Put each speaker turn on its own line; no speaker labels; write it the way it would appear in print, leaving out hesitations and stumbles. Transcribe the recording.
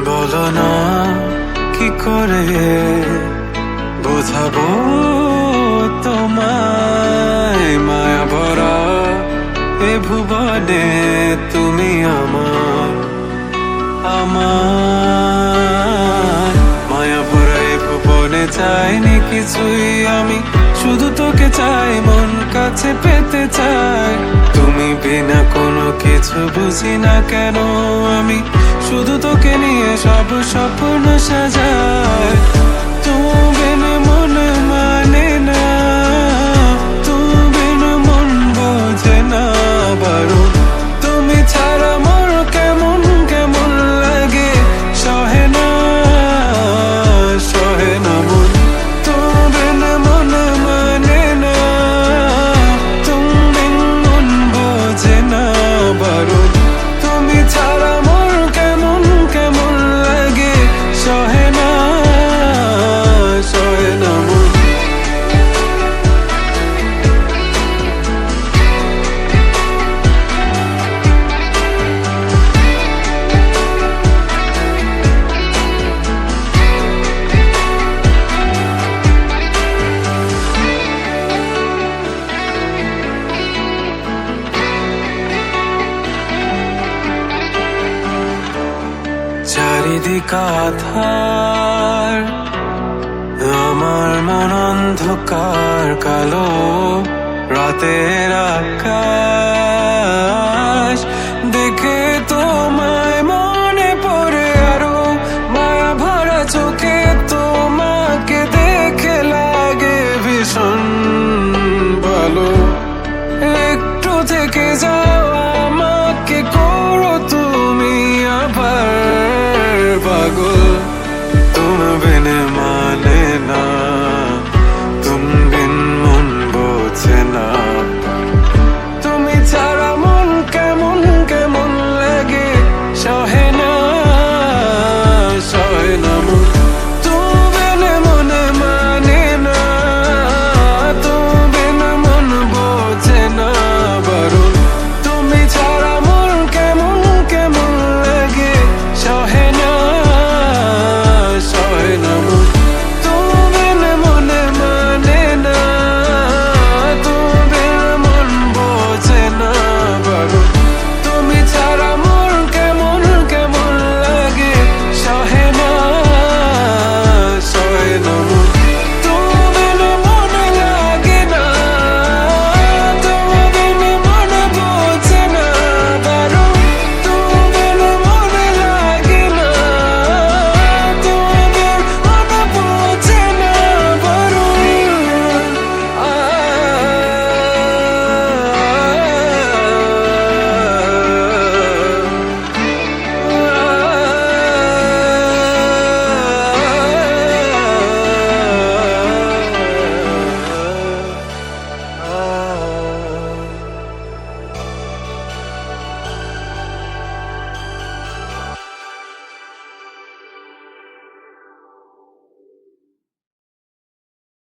বলো না কি করে বোঝাবো তোমায়, মায়া ভরা এ ভুবনে তুমি আমার আমার মায়া ভরা এ ভুবনে চাইনি কিছুই আমি, শুধু তোকে চাই, মন কাছে পেতে চাই। তুমি বিনা কোনো কিছু বুঝি না কেন আমি, শুধু তোকে নিয়ে সব স্বপ্ন সাজাই। তুমি বিনা মন মানে না, তুমি বিনা মন বোঝে না বারো। তুমি ছাড়া মোর কেমন কেমন লাগে, সহে না সহে না মন। তুমি বিনা মন মানে না, তুমি বিনা মন বোঝে না বারো। তুমি ছাড়া মোর কেমন কেমন লাগে, সহে না সহে না মন। চারিদিক আধার, আমার মন অন্ধকার কালো, রাতের আকাশ দেখে তোমায় মনে পড়ে আরো, মায়া ভরা চোখে তোমাকে দেখে লাগে ভীষণ ভালো। একটু থেকে যাও, আমাকে করো তুমি আবার পাগল। তুমি বিন মানে না, তুমি বিন মন বোঝে না। তুমি ছাড়া মন কেমন কেমন লাগে, সহে না সহে না মন।